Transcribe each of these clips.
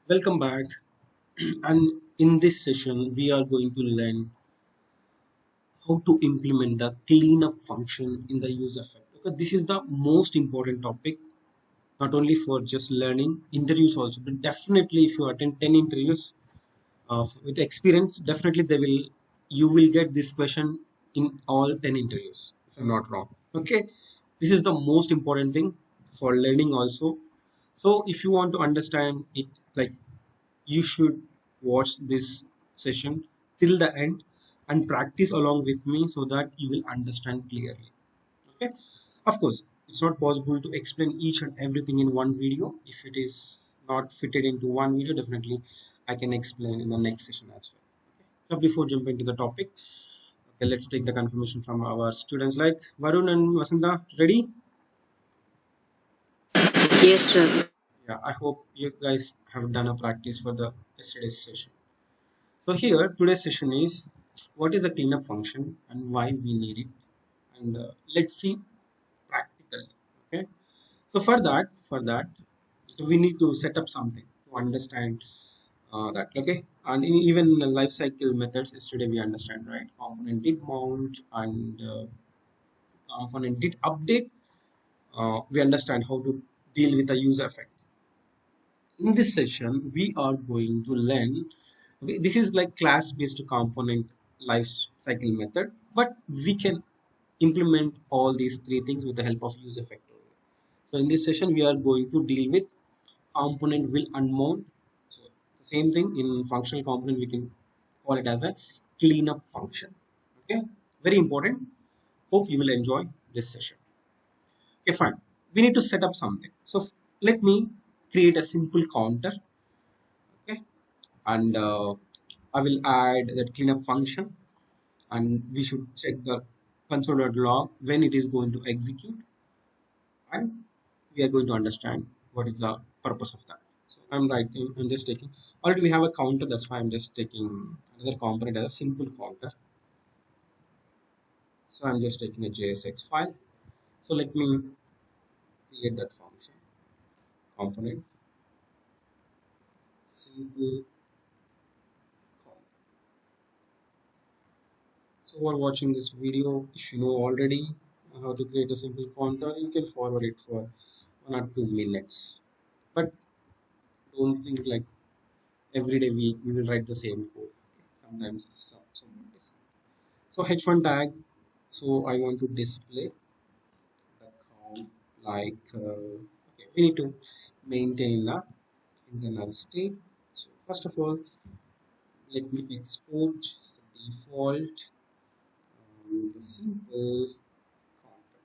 Welcome back. And in this session, we are going to learn how to implement the cleanup function in the use effect. Okay, this is the most important topic, not only for just learning interviews also, but definitely if you attend 10 interviews with experience, definitely you will get this question in all 10 interviews, if I'm not wrong. Okay, this is the most important thing for learning also. So if you want to understand it, like you should watch this session till the end and practice along with me so that you will understand clearly. Okay, of course it's not possible to explain each and everything in one video. If it is not fitted into one video, definitely I can explain in the next session as well. Okay, so before jumping to the topic, okay, let's take the confirmation from our students like Varun and Vasanta. Ready? Yes, Ravi. Yeah, I hope you guys have done a practice for the yesterday's session. So here today's session is what is a cleanup function and why we need it, and let's see practically. Okay, so for that we need to set up something to understand that. Okay, and even the life cycle methods yesterday we understand, right? Component did mount and component did update. We understand how to deal with the user effect. In this session we are going to learn, okay, this is like class based component life cycle method, but we can implement all these three things with the help of use effect only. So in this session we are going to deal with component will unmount. So the same thing in functional component, we can call it as a cleanup function. Okay, very important. Hope you will enjoy this session. Okay, fine. We need to set up something. So let me create a simple counter. Okay, and I will add that cleanup function, and we should check the console.log when it is going to execute, and we are going to understand what is the purpose of that. So I'm just taking, already we have a counter, that's why I'm just taking another component as a simple counter. So I'm just taking a JSX file. So let me create that function, component, simple counter. So while watching this video, if you know already how to create a simple counter, you can forward it for 1 or 2 minutes. But don't think like every day we will write the same code. Sometimes it's somewhat different. So h1 tag. So I want to display the count like okay, we need to maintain the internal state. So first of all, let me export the default the simple counter.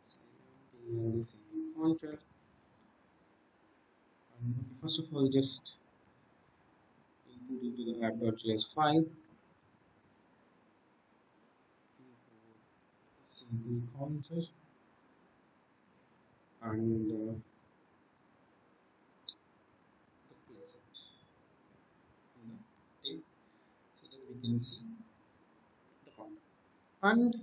So, simple counter. First of all, just input into the app.js file. Simple counter and the place it in the tape so that we can see the counter. And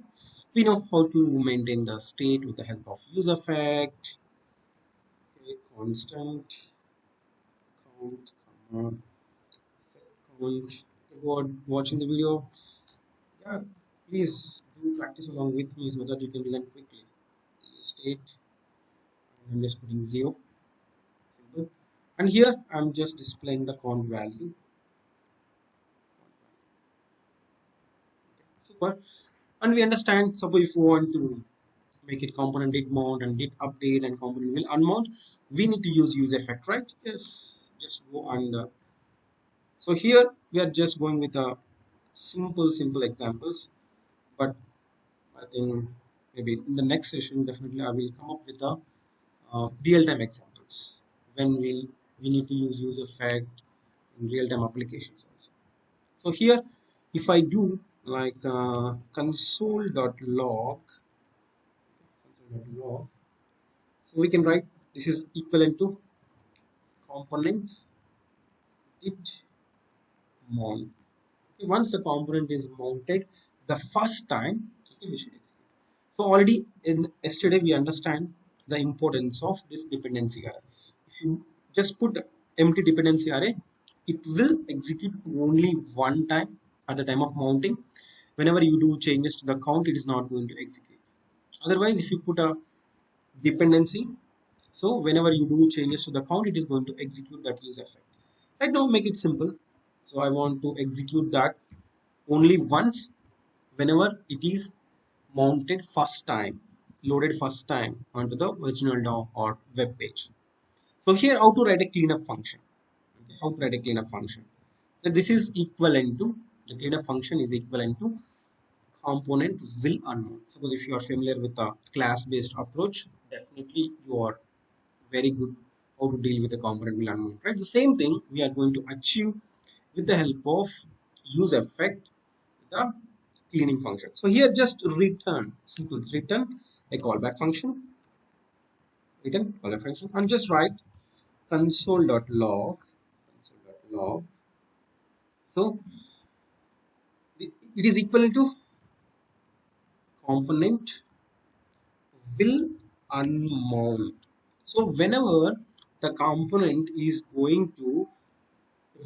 we know how to maintain the state with the help of useEffect. Okay, constant count, comma, set count. About watching the video, yeah, please do practice along with me so that you can learn quickly. State, I'm just putting 0, simple. And here I'm just displaying the count value. Super. And we understand, suppose if we want to make it component did mount and did update and component will unmount, we need to use effect, right? Yes, just go and so here we are just going with a simple examples, but I think maybe in the next session definitely I will come up with a real-time examples when we need to use effect in real-time applications also. So here if I do like console.log, so we can write this is equivalent to component did mount. Okay, once the component is mounted the first time, okay, we should execute. So already in yesterday we understand the importance of this dependency array. If you just put empty dependency array, it will execute only one time at the time of mounting. Whenever you do changes to the count, it is not going to execute. Otherwise, if you put a dependency, so whenever you do changes to the count, it is going to execute that use effect. Right now, make it simple. So I want to execute that only once whenever it is mounted first time, loaded first time onto the original DOM or web page. So here, how to write a cleanup function. Okay, how to write a cleanup function. So this is equivalent to, the cleanup function is equivalent to component will unknown. Suppose if you are familiar with a class based approach, definitely you are very good how to deal with the component will unknown, right? The same thing we are going to achieve with the help of use effect, the cleaning function. So here just return, simple return a callback function, return callback function, and just write console.log, console.log. So it is equivalent to component will unmount. So whenever the component is going to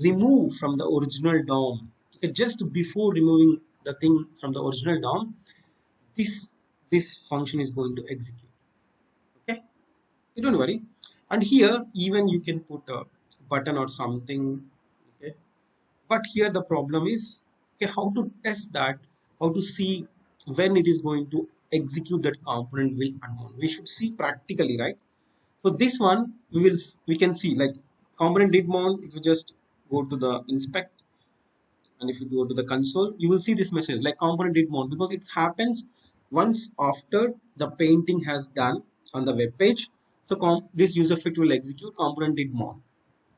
remove from the original DOM, okay, just before removing the thing from the original DOM, this function is going to execute. Okay, you don't worry. And here even you can put a button or something. Okay, but here the problem is, okay, how to test that, how to see when it is going to execute that component will unknown. We should see practically, right? So this one we can see like component did mount. If you just go to the inspect and if you go to the console, you will see this message like component did mount, because it happens once after the painting has done on the web page. So this user effect will execute component did mount.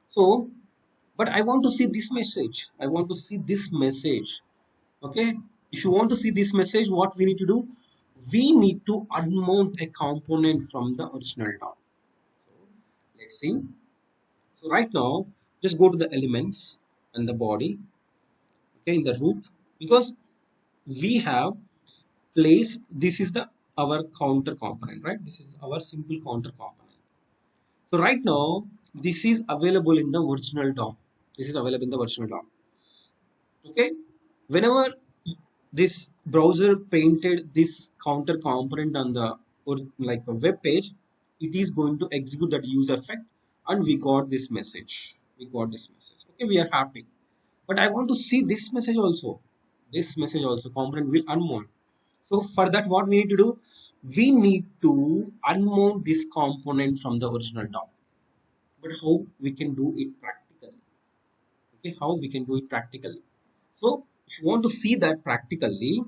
So but I want to see this message. I want to see this message. Okay, if you want to see this message, what we need to do, we need to unmount a component from the original DOM. So let's see. So right now, just go to the elements and the body, okay, in the root, because we have placed, this is the our counter component, right? This is our simple counter component. So right now, this is available in the original DOM. This is available in the original DOM. Okay, whenever this browser painted this counter component on the, or like a web page, it is going to execute that use effect, and we got this message, okay, we are happy. But I want to see this message also, component will unmount. So for that, what we need to do, we need to unmount this component from the original DOM. But how we can do it practically? Okay, how we can do it practically? So if you want to see that practically,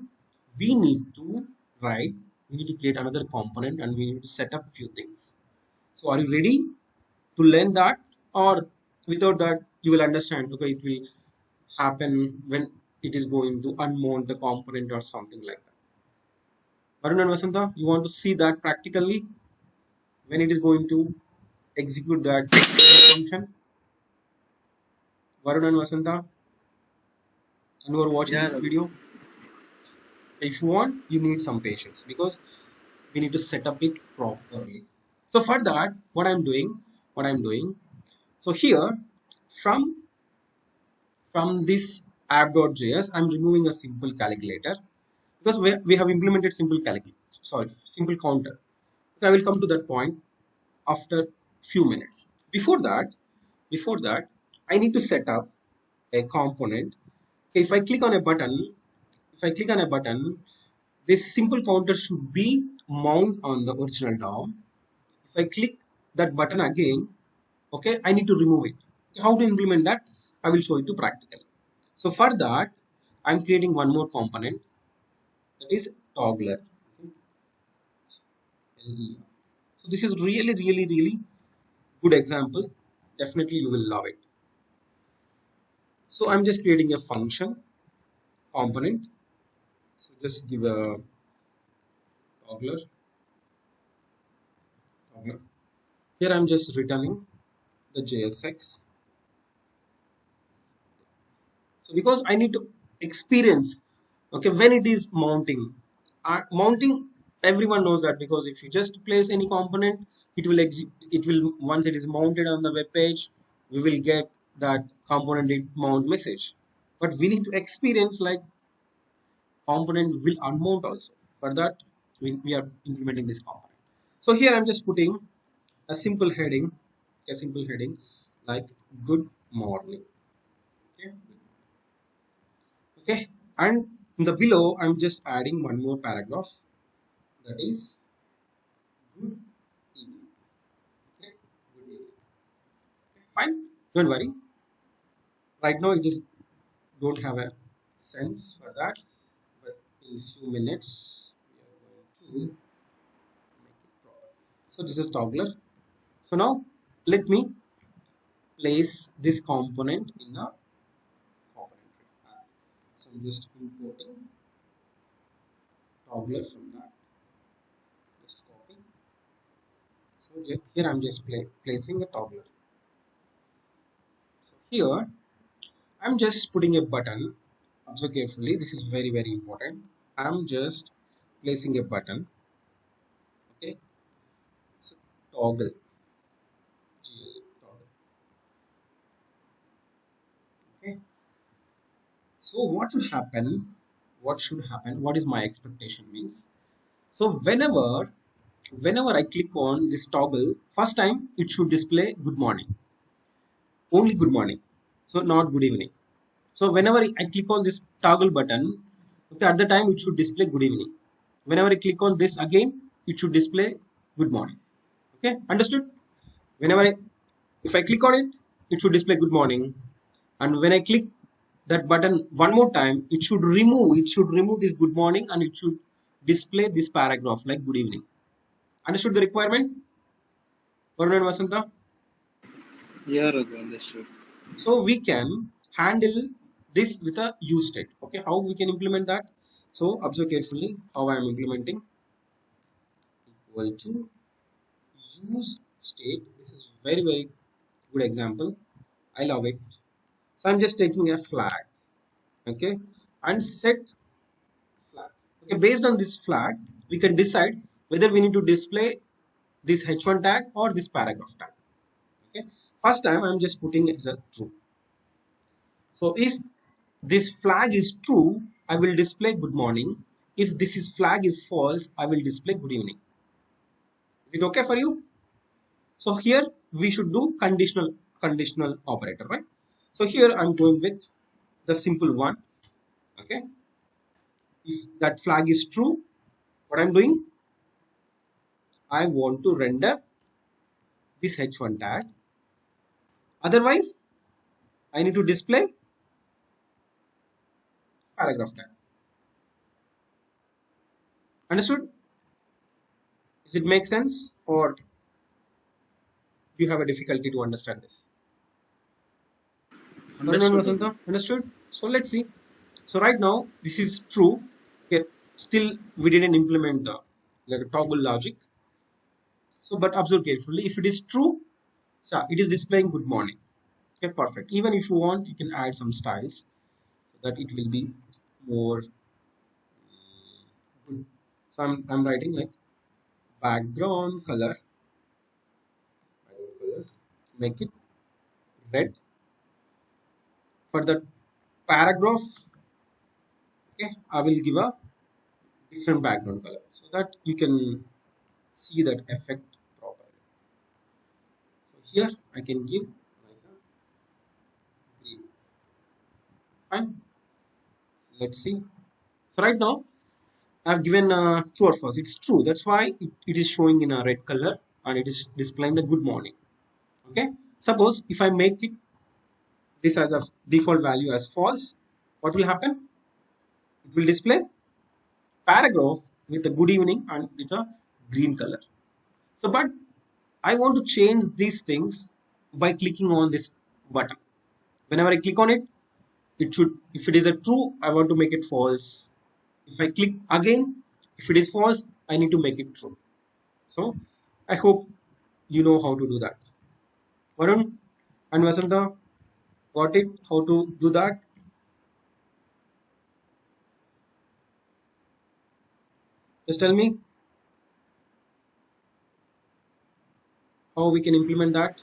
we need to write, we need to create another component and we need to set up few things. So are you ready to learn that, or without that you will understand, okay, it will happen when it is going to unmount the component or something like that? Varun and Vasanta, you want to see that practically when it is going to execute that function? Varun and Vasanta, and who are watching Yeah, this Ravi. video, if you want, you need some patience because we need to set up it properly. So for that, what I'm doing, so here from this app.js, I'm removing a simple calculator because we have implemented simple calculator, sorry, simple counter. So I will come to that point after few minutes. Before that, I need to set up a component. Okay, if I click on a button, this simple counter should be mount on the original DOM. If I click that button again, okay, I need to remove it. How to implement that? I will show you to practical. So for that, I'm creating one more component, that is toggler. So this is really good example. Definitely you will love it. So I'm just creating a function component. So just give a toggler. toggler. Here I'm just returning the JSX. So because I need to experience, okay, when it is mounting, mounting Everyone knows that, because if you just place any component, it will, once it is mounted on the web page, we will get that component did mount message. But we need to experience like component will unmount also. For that, we are implementing this component. So here I'm just putting a simple heading, a simple heading like good morning. Okay, okay, and in the below I'm just adding one more paragraph, that is good evening. Okay, good evening. Okay, fine, don't worry. Right now it is don't have a sense for that, but in few minutes we are going to make it proper. So this is toggler. So now let me place this component in a component tree. So I'm just importing toggler from that. Just copy. So here I'm just placing a toggler. So here I'm just putting a button. Observe carefully. This is very very important. I'm just placing a button. Okay. So toggle. Toggle. Okay. So what should happen? What should happen? What is my expectation means? So whenever I click on this toggle, first time it should display good morning, only good morning, so not good evening. So whenever I click on this toggle button, okay, at the time it should display good evening. Whenever I click on this again, it should display good morning. Okay, understood? Whenever if I click on it, it should display good morning, and when I click that button one more time, it should remove this good morning, and it should display this paragraph like good evening. Understood the requirement, Varun and Vasanta? Yeah, Raghu, understood. So we can handle this with a use state. Okay, how we can implement that? So observe carefully how I am implementing. Equal to use state. This is very very good example. I love it. So I'm just taking a flag. Okay, and set flag. Okay, based on this flag, we can decide whether we need to display this h1 tag or this paragraph tag. Okay, first time I'm just putting it as true. So if this flag is true, I will display good morning. If this is flag is false, I will display good evening. Is it okay for you? So here we should do conditional operator, right? So here I'm going with the simple one. Okay. If that flag is true, what I'm doing, I want to render this h1 tag. Otherwise, I need to display paragraph tag. Understood? Does it make sense, or do you have a difficulty to understand this? Varun Understood, Raghu. Vasanta, understood? So let's see. So right now this is true. Okay, still we didn't implement the like a toggle logic. So but observe carefully. If it is true, so it is displaying good morning. Okay, perfect. Even if you want, you can add some styles so that it will be more good. So I'm writing like background color, make it red for the paragraph. Okay, I will give a different background color so that you can see that effect properly. So here I can give like a green. Fine. So let's see. So right now I've given true or false. It's true. That's why it is showing in a red color and it is displaying the good morning. Okay. Suppose if I make it this as a default value as false, what will happen? It will display paragraph with a good evening and it's a green color. So, but I want to change these things by clicking on this button. Whenever I click on it, it should, if it is a true, I want to make it false. If I click again, if it is false, I need to make it true. So I hope you know how to do that. Varun and Vasanta, got it? How to do that? Just tell me. How we can implement that?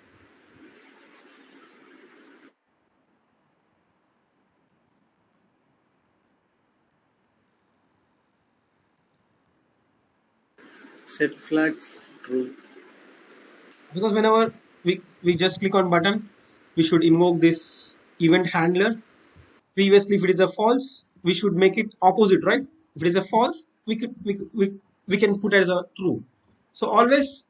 Set flags true. Because whenever we just click on button, we should invoke this event handler. Previously, if it is a false, we should make it opposite, right? If it is a false, we can put as a true. So always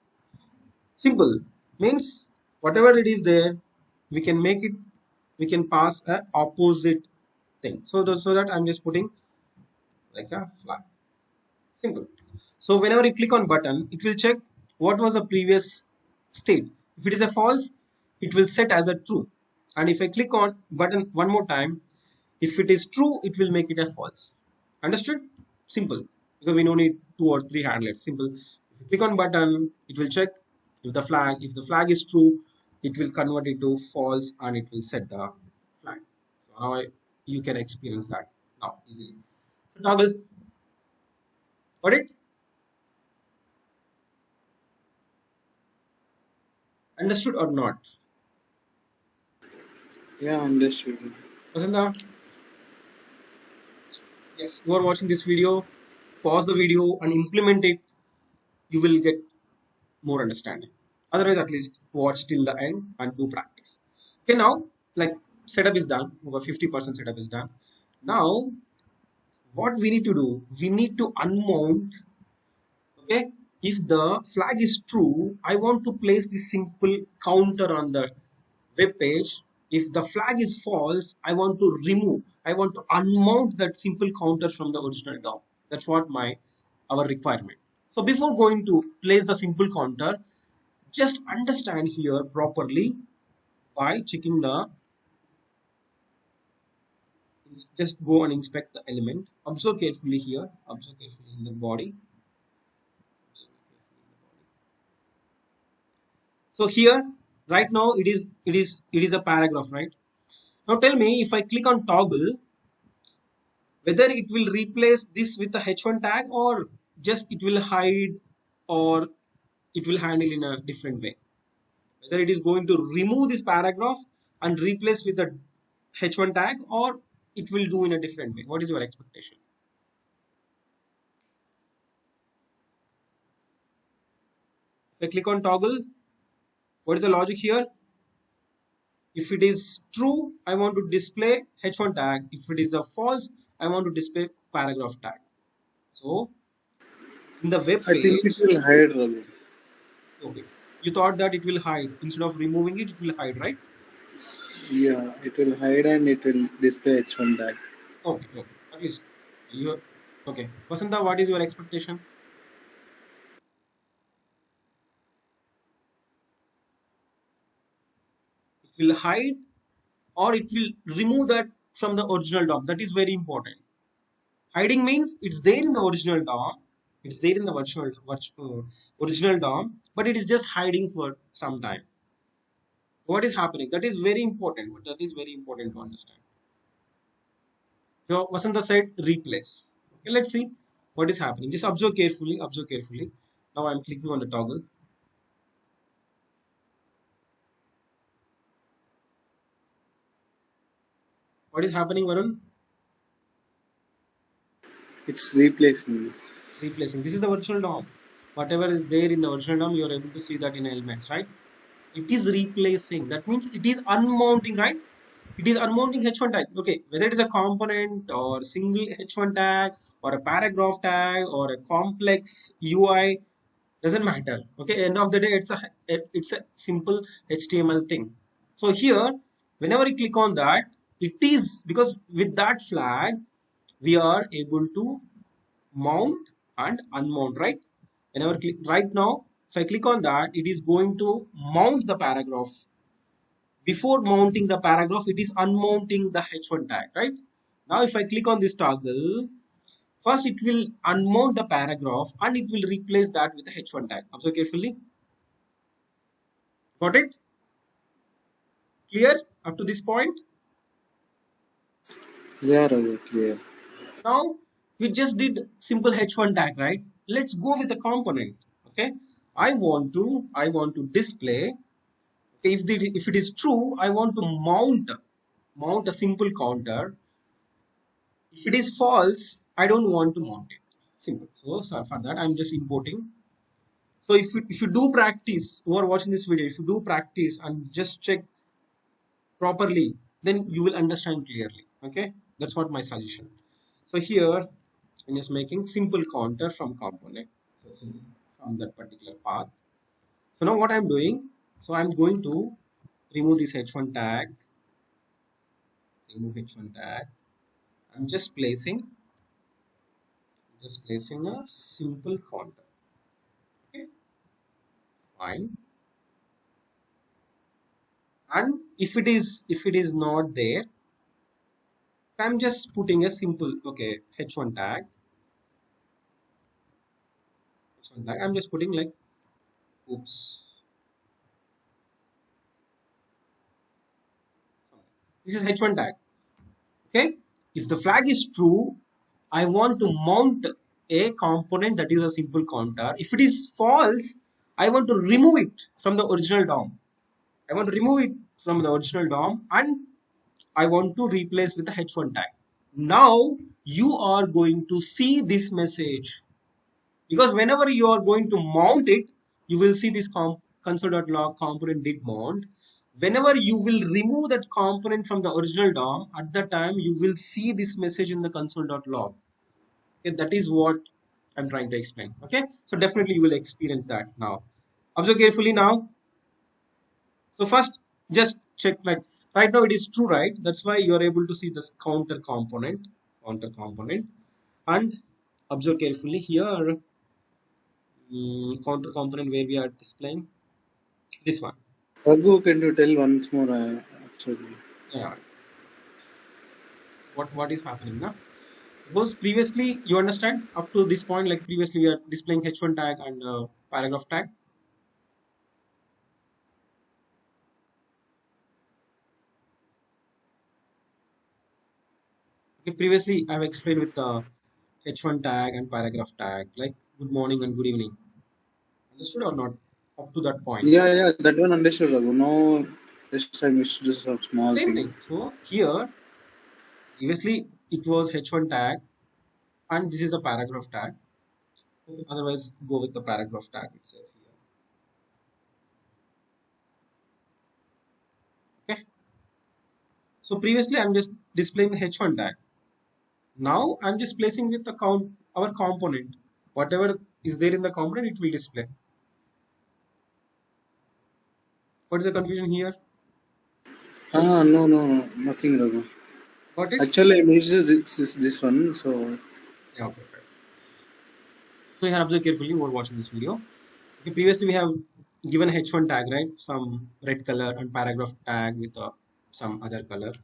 simple means whatever it is there, we can make it, we can pass a opposite thing. So that I'm just putting like a flag. Simple. So whenever you click on button, it will check what was the previous state. If it is a false, it will set as a true. And if I click on button one more time, if it is true, it will make it a false. Understood? Simple. Because we don't need two or three handlers. Simple. If you click on button, it will check if the flag is true, it will convert it to false and it will set the flag. So now you can experience that now easily. So toggle. Got it? Understood or not? Yeah, understood. Vasanta, yes, you are watching this video, pause the video and implement it. You will get more understanding. Otherwise, at least watch till the end and do practice. Okay, now, like setup is done, over 50% setup is done. Now, what we need to do, we need to unmount. Okay, if the flag is true, I want to place this simple counter on the web page. If the flag is false, I want to remove, I want to unmount that simple counter from the original DOM. That's what our requirement. So before going to place the simple counter, just understand here properly by checking the, just go and inspect the element. Observe carefully here, observe carefully in the body. So here, right now it is a paragraph, right? Now tell me if I click on toggle, whether it will replace this with the h1 tag or just it will hide or it will handle in a different way. Whether it is going to remove this paragraph and replace with the h1 tag or it will do in a different way. What is your expectation? If I click on toggle, what is the logic here? If it is true, I want to display h1 tag. If it is a false, I want to display paragraph tag. So in the web I think it page, will hide, Ravi. okay, you thought that it will hide. Instead of removing it, it will hide, right? Yeah, it will hide and it will display H1 tag. Okay, okay. At least you, okay. Vasanta, what is your expectation? It will hide or it will remove that from the original DOM. That is very important. Hiding means it's there in the original DOM. It's there in the original DOM, but it is just hiding for some time. What is happening? That is very important. That is very important to understand. So Vasanta said replace. Okay, let's see what is happening. Just observe carefully. Observe carefully. Now I'm clicking on the toggle. What is happening, Varun? It's replacing. It's replacing. This is the virtual DOM. Whatever is there in the virtual DOM, you are able to see that in elements, right? It is replacing. That means it is unmounting, right? It is unmounting h1 tag. Okay, whether it is a component or single h1 tag or a paragraph tag or a complex UI, doesn't matter. Okay, end of the day, it's a simple HTML thing. So here, whenever you click on that, it is because with that flag, we are able to mount and unmount, right? Whenever click right now, if I click on that, it is going to mount the paragraph. Before mounting the paragraph, it is unmounting the h1 tag, right? Now if I click on this toggle, first it will unmount the paragraph and it will replace that with the h1 tag. Observe carefully. Got it? Clear up to this point? Yeah, Ravi, clear. Now we just did simple h1 tag, right? Let's go with the component. Okay, I want to display. Okay, if it is true, I want to mount a simple counter. If it is false, I don't want to mount it. Simple. So for that, I'm just importing. So if you do practice, who are watching this video, if you do practice and just check properly, then you will understand clearly. Okay, that's what my suggestion. So here I'm just making simple counter from component, so from that particular path. So now what I'm doing, so I'm going to remove this h1 tag, remove h1 tag. I'm just placing a simple counter. Okay, fine. And if it is not there, I'm just putting a simple, okay, h1 tag. H1 tag. I'm just putting like, oops. This is h1 tag. Okay. If the flag is true, I want to mount a component that is a simple counter. If it is false, I want to remove it from the original DOM. I want to remove it from the original DOM and I want to replace with the h1 tag. Now you are going to see this message, because whenever you are going to mount it, you will see this console.log component did mount. Whenever you will remove that component from the original DOM, at that time you will see this message in the console.log. Okay, that is what I'm trying to explain. Okay, so definitely you will experience that now. Observe carefully now. So first, just check, like right now it is true, right? That's why you are able to see this counter component, and observe carefully here, counter component where we are displaying this one. Raghu, can you tell once more? Actually, Yeah, what is happening now? Suppose previously you understand up to this point, like previously we are displaying h1 tag and paragraph tag. Okay, previously I've explained with the h1 tag and paragraph tag, like good morning and good evening. Understood or not? Up to that point. yeah, that one understood, Raghu. No, just I missed this a small Same thing. thing. So here previously it was h1 tag and this is a paragraph tag. Okay, otherwise go with the paragraph tag itself here. Okay. So previously I'm just displaying the h1 tag. Now I'm just placing with the our component. Whatever is there in the component, it will display. What is the confusion here? No, nothing, Raghu. Got it? Actually, I missed this one, so Yeah, okay, fine. So you have observed carefully who are watching this video. Okay, previously we have given h1 tag, right? Some red color and paragraph tag with some other color. So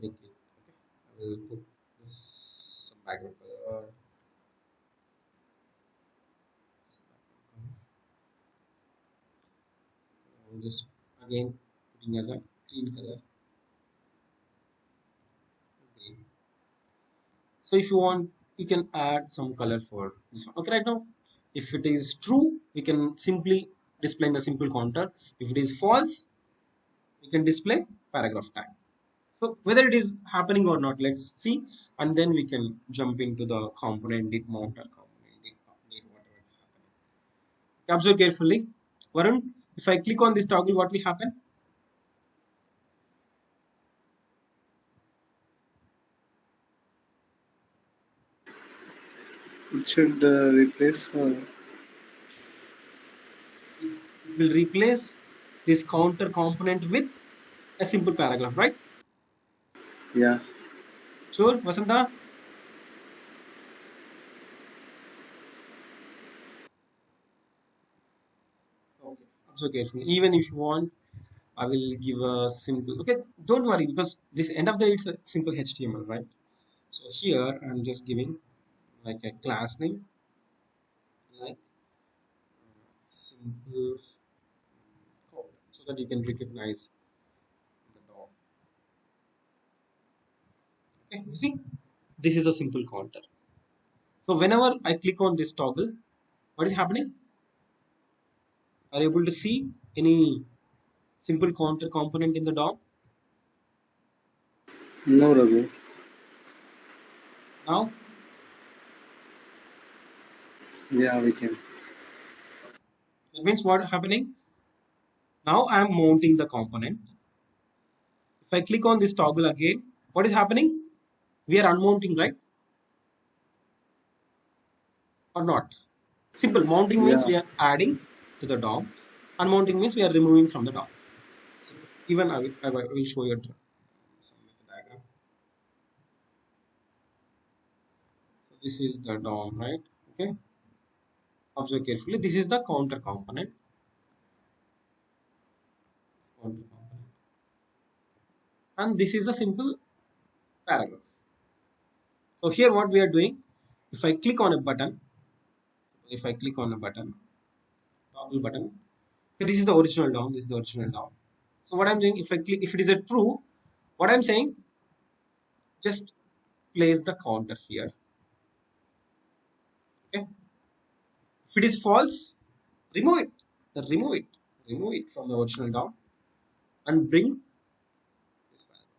we click. Okay. I will put this some background color. I'm just again putting as a green color. Green. So if you want, you can add some color for this one. Okay, right now, if it is true, we can simply display in the simple counter. If it is false, we can display paragraph tag. So whether it is happening or not, let's see, and then we can jump into the component did mount or component did update, whatever is happening. Observe carefully. Varun, if I click on this toggle, what will happen? it should replace. It will replace this counter component with a simple paragraph, right? Yeah. Sure, Vasanta? Okay. Observe carefully. Even if you want, I will give a simple. Okay, don't worry, because this end of the day it's a simple HTML, right? So here I'm just giving like a class name, like simple code, so that you can recognize the dog. Okay, you see, this is a simple counter. So whenever I click on this toggle, what is happening? Are you able to see any simple counter component in the DOM? No, Raghu. Now, Yeah, we can. that means what happening? Now I am mounting the component. If I click on this toggle again, what is happening? We are unmounting, right? Or not? Simple. Mounting means Yeah. we are adding to the DOM. Unmounting means we are removing from the DOM. Simple. Even I will show you some diagram. So this is the DOM, right? Okay. Observe carefully. This is the counter component. Counter component. And this is the simple paragraph. So here what we are doing, if I click on a button, toggle button, okay, this is the original DOM, this is the original DOM. So what I'm doing, if I click, if it is a true, what I'm saying, just place the counter here. Okay. If it is false, remove it. Remove it. Remove it from the original DOM and bring this file.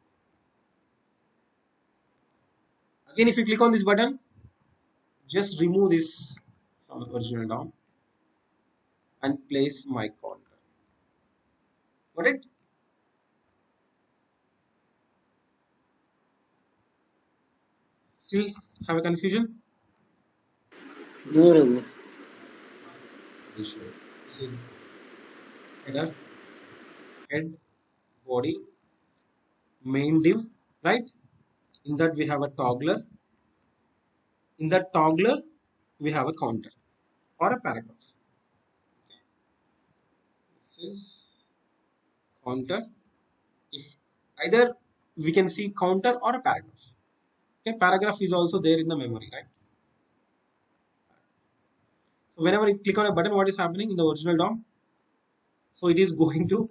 Again, if you click on this button, just remove this from the original DOM and place my counter. Got it? Still have a confusion? No, Raghu. I'll show you. This is header, head, body, main div, right? In that we have a toggler. In that toggler, we have a counter or a paragraph. This is counter. If either we can see counter or a paragraph. Okay, paragraph is also there in the memory, right? So whenever you click on a button, what is happening in the original DOM? So it is going to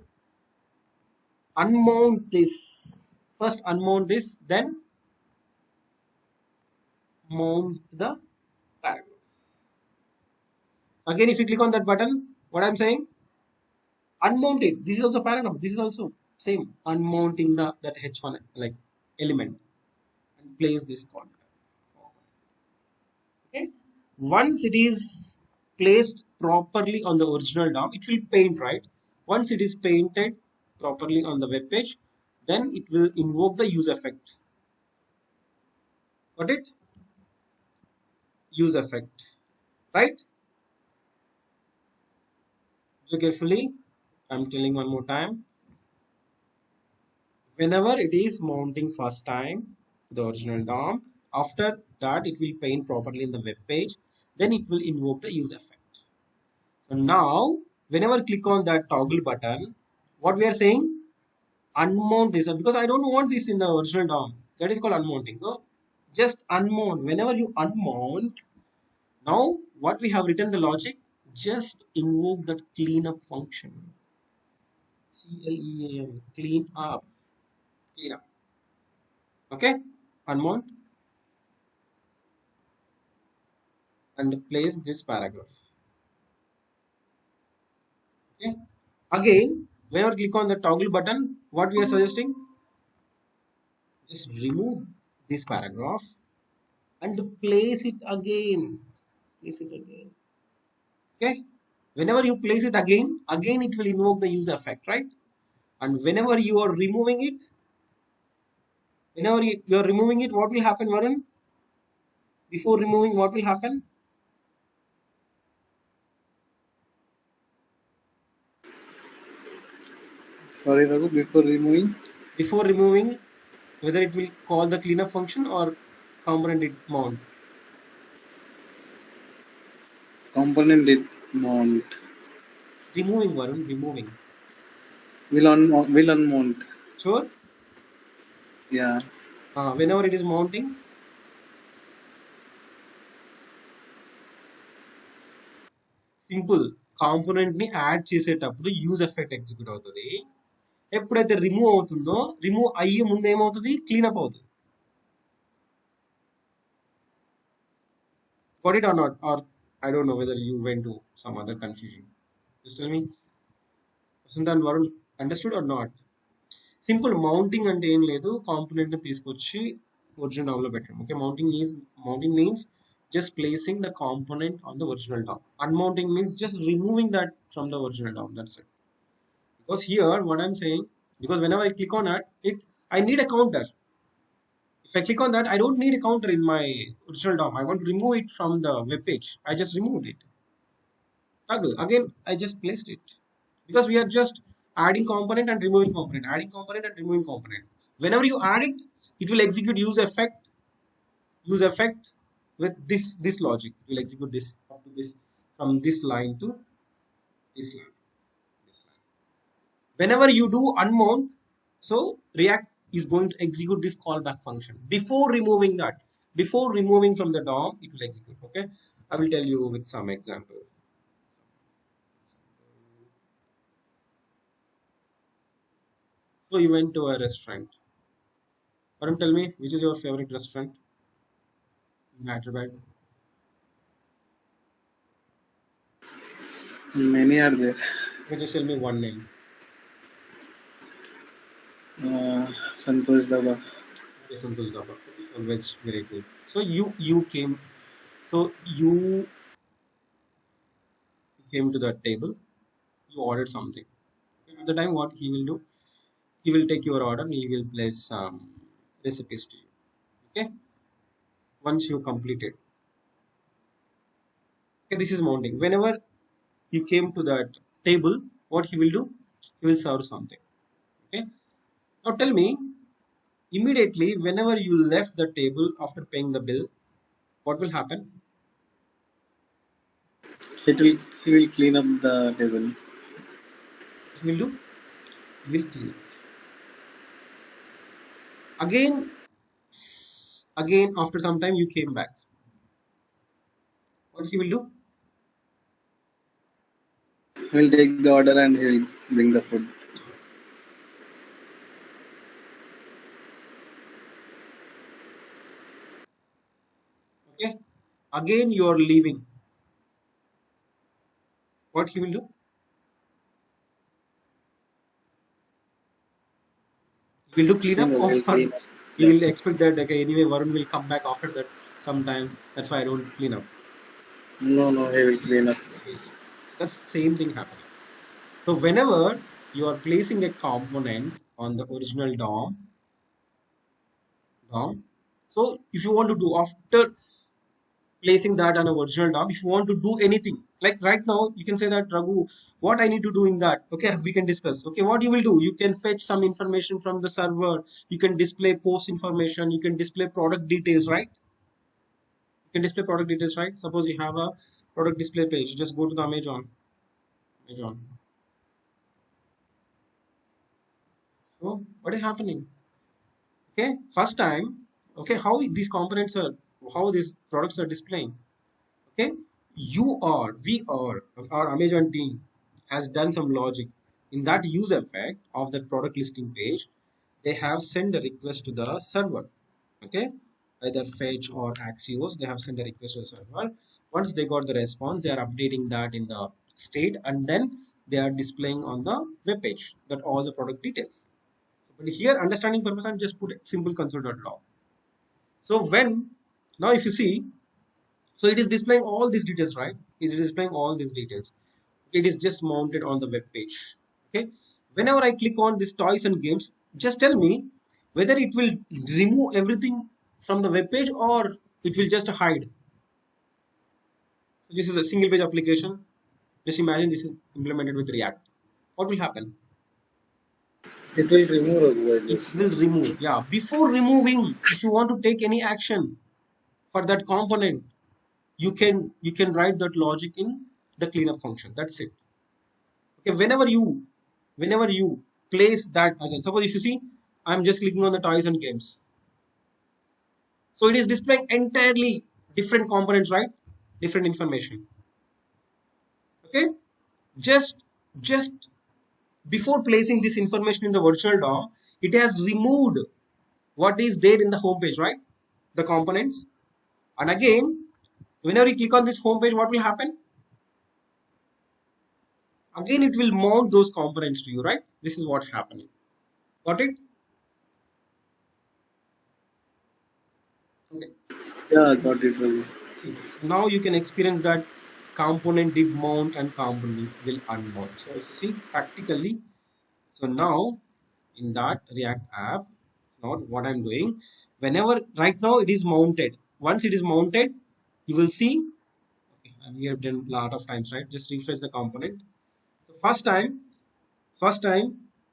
unmount this. First unmount this, then mount the paragraph. Again, if you click on that button, what I'm saying, unmount it. This is also paragraph. This is also same. Unmounting the that H1 like element and place this content. Okay. Once it is placed properly on the original DOM, it will paint, right? Once it is painted properly on the web page, then it will invoke the use effect. Got it? Use effect, right? So carefully, I'm telling one more time. Whenever it is mounting first time the original DOM, after that it will paint properly in the web page, then it will invoke the use effect. So now, whenever click on that toggle button, what we are saying, unmount this because I don't want this in the original DOM. That is called unmounting. So just unmount. Whenever you unmount, now what we have written the logic, just invoke that cleanup function. CLEAN, clean up, clean up. Okay, unmount and place this paragraph. Okay. Again, whenever click on the toggle button, what we are suggesting, just remove this paragraph and place it again. Place it again. Okay. Whenever you place it again, it will invoke the use effect, right? And whenever you are removing it, you are removing it, what will happen, Varun? Before removing, what will happen? Sorry, Raghu. Before removing, Before removing, whether it will call the cleanup function or component it mount. component did mount. Removing, Varun, removing. Will unmount. Sure. Yeah. Whenever it is mounting, simple component ని add చేసేటప్పుడు use effect execute అవుతుంది. ఎప్పుడైతే remove అవుతుందో remove అయ్యే ముందు ఏమవుతుంది, cleanup అవుతుంది. Got it or not? Or I don't know whether you went to some other confusion. Just tell me, Vasant and Varun, understood or not? Simple mounting అంటే ఏం లేదు, కాంపోనెంట్ తీసుకొచ్చి ఒరిజినల్ డామ్ లో పెట్టడం. Okay, mounting means just placing the component on the original DOM. Unmounting means just removing that from the original DOM. That's it. Because here, what I'm saying, because whenever I click on it, I need a counter. If I click on that, I don't need a counter in my original DOM. I want to remove it from the web page. I just removed it. Again, I just placed it. Because we are just adding component and removing component, adding component and removing component. Whenever you add it, it will execute use effect with this logic. It will execute this up to this, from this line to this line. This line. Whenever you do unmount, so React is going to execute this callback function before removing that. Before removing from the DOM, it will execute. Okay, I will tell you with some example. So you went to a restaurant. Param, tell me, which is your favorite restaurant in Hyderabad? Many are there. Okay, just tell me one name. Santosh Daba. Okay, Santosh Dhaba. Okay, always very good. So you came to that table. You ordered something. Okay, at the time, what he will do? He will take your order and he will place some recipes to you. Okay. Once you complete it. Okay, this is mounting. Whenever you came to that table, what he will do? He will serve something. Okay. Now tell me, immediately whenever you left the table after paying the bill, what will happen? He will clean up the table. He will do? He will clean up. Again, after some time you came back. What he will do? He will take the order and he will bring the food. Okay. Again you are leaving. What he will do? He will do Same, cleanup, he or will clean up. he Yeah. will expect that okay, anyway Varun will come back after that sometime. That's why I don't clean up. No, he will clean up. Okay. That's the same thing happening. So whenever you are placing a component on the original DOM, so if you want to do after placing that on a virtual DOM, if you want to do anything, like right now, you can say that Raghu, what I need to do in that? Okay, we can discuss. Okay, what you will do? You can fetch some information from the server. You can display post information. You can display product details, right? You can display product details, right? Suppose you have a product display page. You just go to the Amazon. So what is happening? Okay, first time. Okay, how these components are, how these products are displaying. Okay, our Amazon team has done some logic in that use effect of the product listing page. They have sent a request to the server. Okay, either fetch or axios, they have sent a request to the server. Once they got the response, they are updating that in the state, and then they are displaying on the web page that all the product details. So, but here, understanding purpose, I'm just put simple console.log. So when, now if you see, so it is displaying all these details, right? It is displaying all these details. It is just mounted on the web page. Okay. Whenever I click on this toys and games, just tell me whether it will remove everything from the web page or it will just hide. So this is a single page application. Just imagine this is implemented with React. What will happen? It will remove I It guess. will remove. Yeah. Before removing, if you want to take any action for that component, you can write that logic in the cleanup function. That's it. Okay, whenever you place that again, suppose if you see, I'm just clicking on the toys and games, so it is displaying entirely different components, right? Different information. Okay, just before placing this information in the virtual DOM, it has removed what is there in the home page, right? The components. And again, whenever you click on this home page, what will happen? again it will mount those components to you, right? This is what happening. Got it? Okay. Yeah, got it, Ravi. See, so now you can experience that component did mount and component will unmount. So if you see practically, so now in that React app, now what I'm doing, whenever right now it is mounted, once it is mounted, you will see, okay, and we have done a lot of times, right? Just refresh the component. So first time,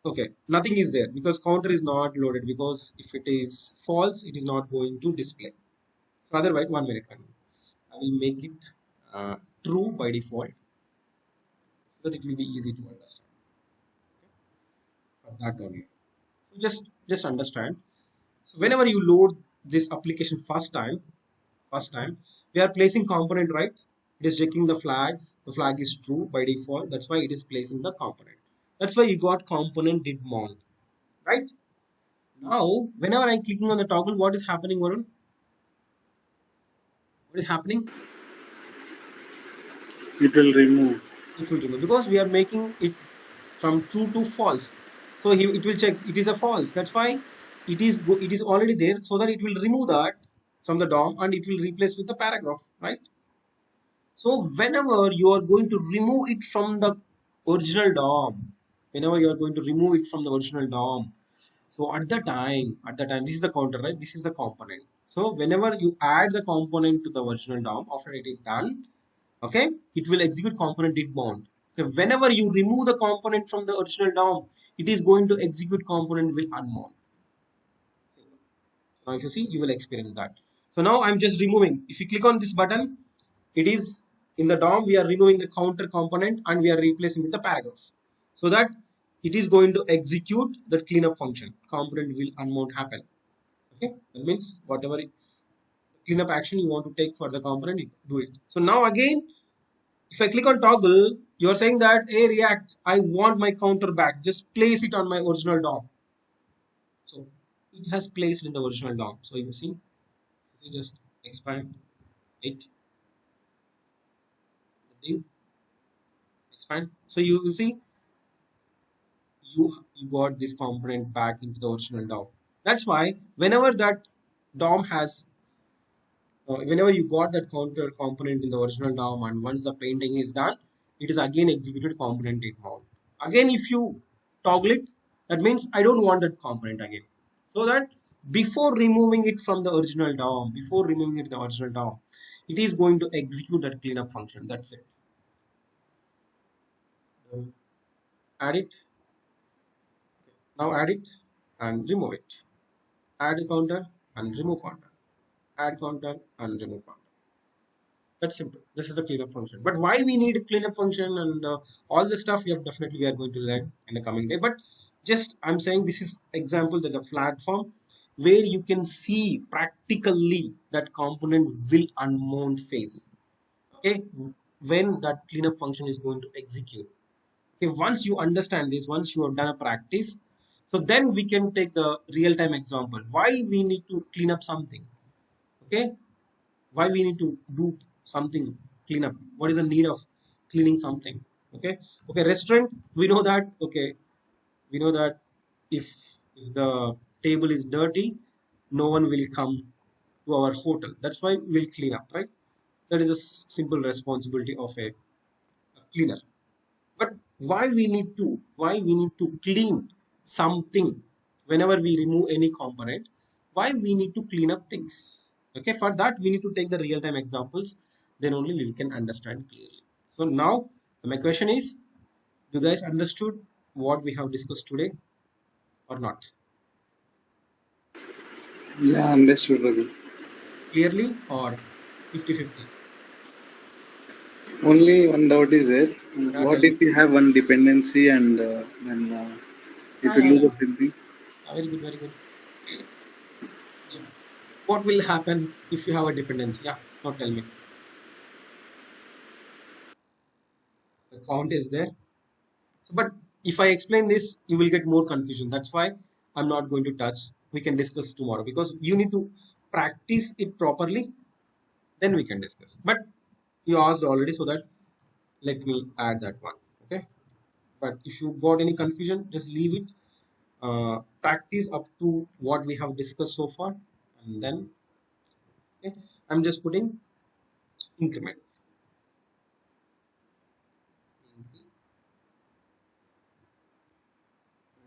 okay, nothing is there because counter is not loaded, because if it is false, it is not going to display. So otherwise, 1 minute, I will make it true by default, so that it will be easy to understand. For that only. So just understand. So whenever you load this application first time, we are placing component, right? It is checking the flag. The flag is true by default. That's why it is placing the component. That's why you got component did mount, right? Now, whenever I'm clicking on the toggle, what is happening, Varun? What is happening? It will remove. It will remove because we are making it from true to false. So it will check it is a false. That's why it is already there. So that it will remove that from the DOM and it will replace with the paragraph, right? So whenever you are going to remove it from the original DOM, whenever you are going to remove it from the original DOM, so at the time, this is the counter, right? This is the component. So whenever you add the component to the original DOM, after it is done, okay, it will execute component did mount. Okay, whenever you remove the component from the original DOM, it is going to execute component will unmount. Now, if you see, you will experience that. So now I'm just removing. If you click on this button, it is in the DOM. We are removing the counter component and we are replacing with the paragraph, so that it is going to execute the cleanup function. Component will unmount happen. Okay, that means whatever cleanup action you want to take for the component, you do it. So now again, if I click on toggle, you are saying that, hey React, I want my counter back. Just place it on my original DOM. So it has placed in the original DOM. So you see, just expand it, expand. So you will see you got this component back into the original DOM. That's why whenever that DOM has whenever you got that counter component in the original DOM and once the painting is done, it is again executed component did mount. Again, if you toggle it, that means I don't want that component again. So that before removing it from the original DOM, before removing it from the original DOM, it is going to execute that cleanup function. That's it. Add it. Now add it and remove it. Add a counter and remove counter. Add counter and remove counter. That's simple. This is the cleanup function. But why we need a cleanup function and all the stuff we are going to learn in the coming day. But just I'm saying this is example that a platform where you can see practically that component will unmount phase. Okay, when that cleanup function is going to execute. Okay, once you understand this, once you have done a practice, so then we can take the real-time example. Why we need to clean up something? Okay, why we need to do something, clean up, what is the need of cleaning something? Okay, restaurant, we know that, okay, we know that if the table is dirty, no one will come to our hotel. That's why we'll clean up, right? That is a simple responsibility of a cleaner. But why we need to clean something? Whenever we remove any component, why we need to clean up things? Okay, for that we need to take the real-time examples, then only we can understand clearly. So now my question is, you guys understood what we have discussed today or not? Yeah, understood, Ravi. Clearly or 50-50? Only one doubt is there. Yeah, What tell me. if you have one dependency and then it Yeah, will yeah, do the yeah. same thing? Very good, very good. Yeah. What will happen if you have a dependency? Yeah, now tell me. The count is there. So, but if I explain this, you will get more confusion. That's why I'm not going to touch. We can discuss tomorrow because you need to practice it properly. Then we can discuss. But you asked already, so that let me add that one. Okay. But if you got any confusion, just leave it. Practice up to what we have discussed so far, and then okay, I'm just putting increment.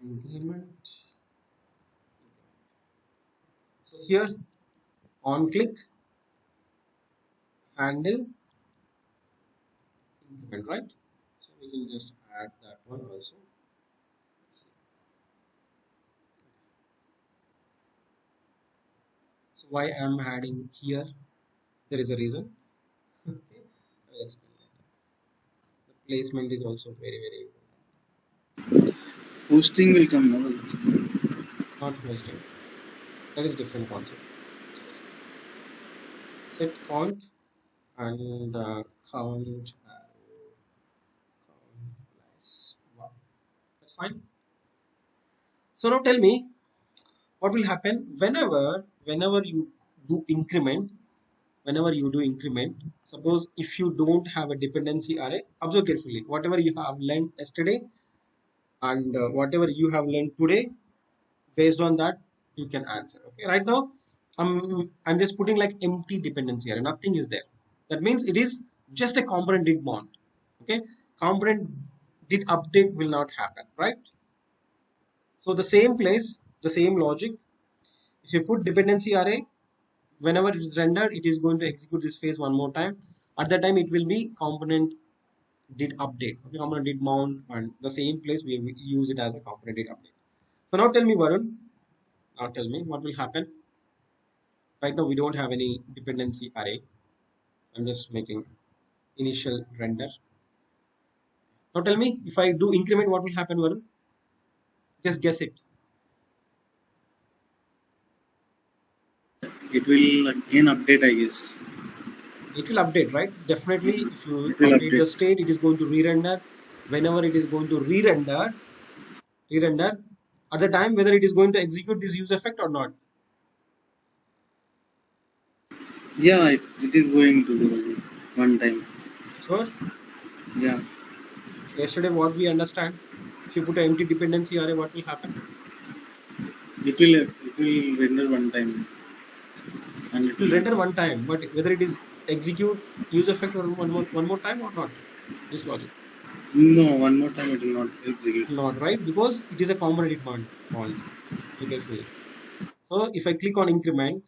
Increment. So here on click handle increment, right? So we can just add that one also. So why I'm adding here? There is a reason. Okay, I will explain later. The placement is also very important. Hosting will come now. Not hosting. That is different concept. Yes. Set count and count plus one. That's fine. So now tell me what will happen whenever you do increment. Whenever you do increment, suppose if you don't have a dependency array, observe carefully. Whatever you have learned yesterday and whatever you have learned today, based on that you can answer. Okay, right now I'm just putting like empty dependency array, nothing is there. That means it is just a component did mount. Okay, component did update will not happen, right? So the same place, the same logic, if you put dependency array, whenever it is rendered, it is going to execute this phase one more time. At that time it will be component did update. Okay, component did mount, and the same place we use it as a component did update. So now tell me, Varun, now tell me what will happen. Right now we don't have any dependency array. So I'm just making initial render. Now tell me, if I do increment, what will happen, Varun? Just guess it. It will again update, I guess. It will update, right? Definitely, if you It will update update. the state, it is going to re-render. Whenever it is going to re-render at the time, whether it is going to execute this use effect or not. Yeah, it is going to do one time. Sure. Yeah, Yesterday, what we understand, if you put an empty dependency array, what will happen? it will render one time, and It will render one time, but whether it is execute use effect or one more time or not, this logic. no, one more time it will not execute. Not right, because it is a component mount. So carefully. So if I click on increment,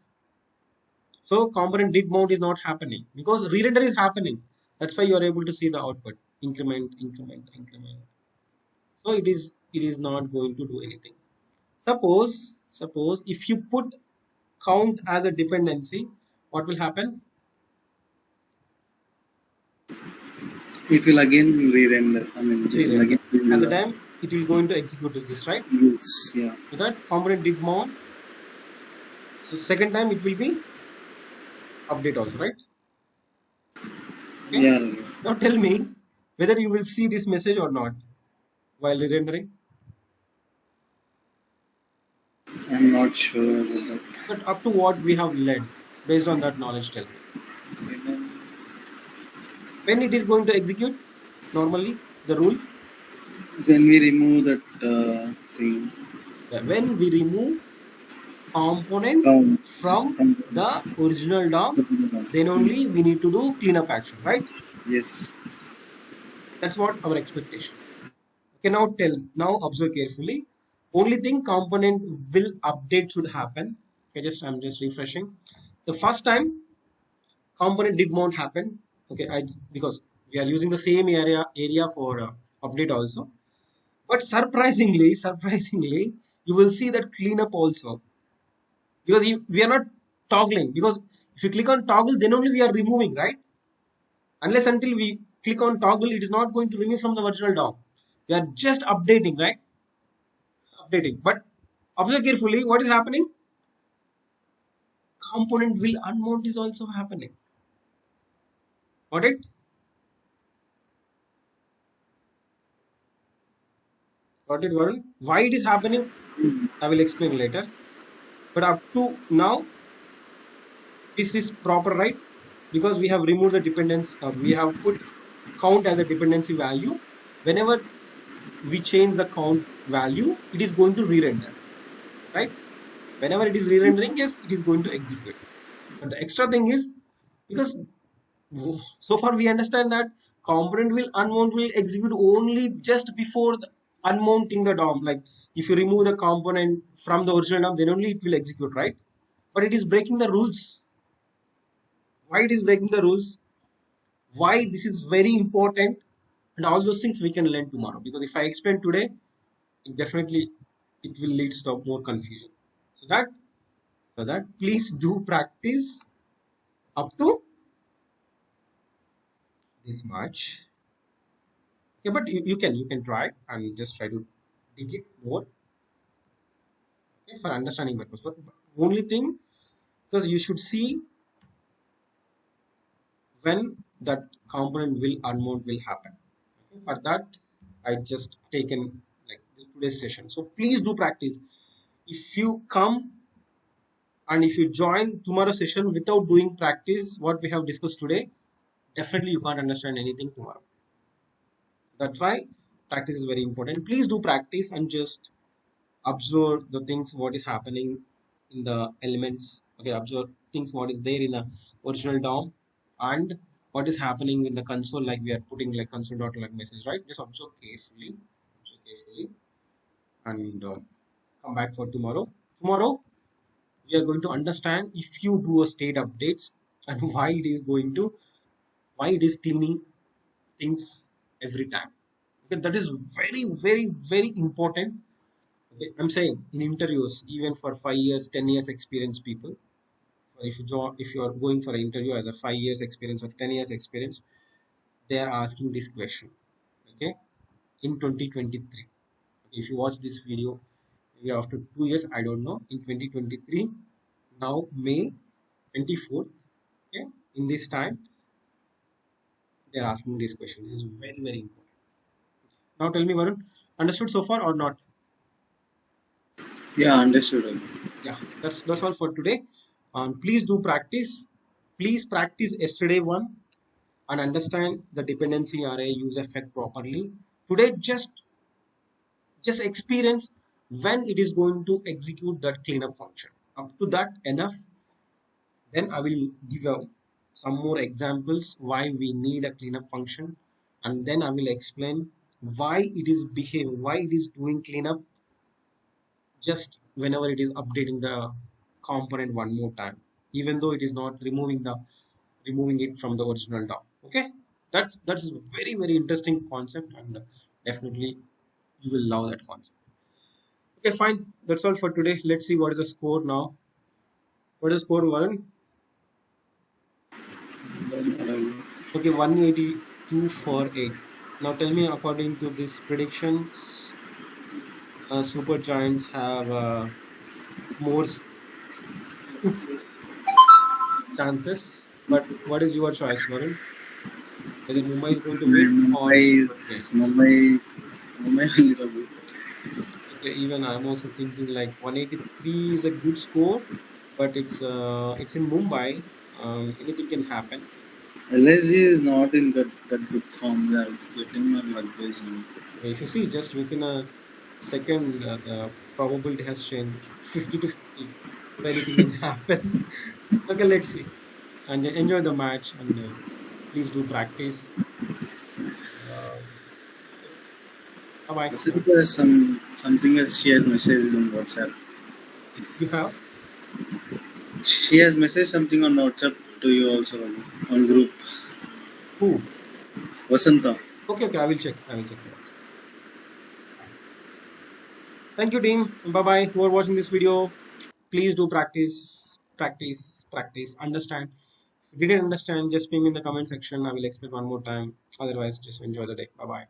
so component did mount is not happening because re-render is happening. That's why you are able to see the output. Increment, increment, increment. So it is not going to do anything. Suppose if you put count as a dependency, what will happen? It will again re-render. I mean, it will Re-render. again do At the that. time it will going to execute this, right? Yes, yeah. So that component did mount. So second time it will be update also, right? Okay. Yeah, Now tell me whether you will see this message or not while re-rendering. I'm not sure about But up to what we have learned, based on that knowledge, tell me. that. When it is going to execute, normally the rule, When we remove that thing, when we remove component count, from count. the original DOM, then only we need to do cleanup action, right? Yes. That's what our expectation. Okay, now observe carefully. Only thing component will update should happen. Okay, I'm just refreshing. The first time component did mount happen. Okay, because we are using the same area for update also. But surprisingly, you will see that cleanup also, because we are not toggling. Because if you click on toggle, then only we are removing, right? Unless until we click on toggle, it is not going to remove from the original DOM. We are just updating, right? Updating. But observe carefully what is happening. Component will unmount is also happening. Got it? Got it, Varun? Why it is happening, I will explain later. But up to now, this is proper, right? Because we have removed the dependence, we have put count as a dependency value. Whenever we change the count value, it is going to re-render, right? Whenever it is re-rendering, yes, it is going to execute. But the extra thing is, because so far we understand that component will unmount will execute only just before the unmounting the DOM. Like if you remove the component from the original DOM, then only it will execute, right? But it is breaking the rules. Why it is breaking the rules? Why this is very important? And all those things we can learn tomorrow. Because if I explain today, it definitely it will lead to more confusion. So that please do practice up to this much. Yeah, but you can try and just try to dig it more, okay, for understanding purpose. But only thing, because you should see when that component will unmount will happen. Okay, for that I just taken like today's session. So please do practice. If you come and if you join tomorrow's session without doing practice what we have discussed today, definitely you can't understand anything tomorrow. That's why practice is very important. Please do practice and just observe the things what is happening in the elements. Okay, observe things what is there in the original DOM and what is happening in the console, like we are putting like console.log message, right? Just observe carefully and come back for tomorrow. Tomorrow we are going to understand if you do a state updates and why it is cleaning things every time. Okay, that is very very very important. Okay, I'm saying in interviews, even for 5 years, 10 years experience people, if you are going for an interview as a 5 years experience or 10 years experience, they are asking this question. Okay, in 2023, if you watch this video, maybe after 2 years, I don't know, in 2023, now May 24th, okay, in this time, they are asking this question. This is very very important. Now tell me, Varun, understood so far or not? Yeah, understood. Yeah, that's all for today. Please do practice. Please practice yesterday one and understand the dependency array use effect properly. Today, just experience when it is going to execute that cleanup function. Up to that enough. Then I will give you some more examples why we need a cleanup function, and then I will explain why it is behaving, why it is doing cleanup just whenever it is updating the component one more time, even though it is not removing it from the original DOM. Okay, that's a very very interesting concept, and definitely you will love that concept. Okay, fine. That's all for today. Let's see what is the score now. What is the score, Varun? Okay, 182 for 8. Now tell me, according to these predictions, super giants have more chances. But what is your choice, Varun? Whether Mumbai is going to win or Mumbai super is giants? Mumbai only Ravi. Okay, even I'm also thinking like 183 is a good score, but it's in Mumbai. Anything can happen. LSG is not in that good form. They are getting on advice now. If you see, just within a second, the probability has changed 50 to 50. So anything can happen. Okay, let's see and enjoy the match and please do practice. That's it. Bye bye. I think there's something else she has messaged on WhatsApp. You have She has messaged something on WhatsApp to you also Ravi, on group. who? Vasanta. Okay, okay. I will check. I will check it out. Thank you, team. Bye bye. Who are watching this video? Please do practice, practice, practice. Understand. If you didn't understand, just ping in the comment section. I will explain one more time. Otherwise, just enjoy the day. Bye bye.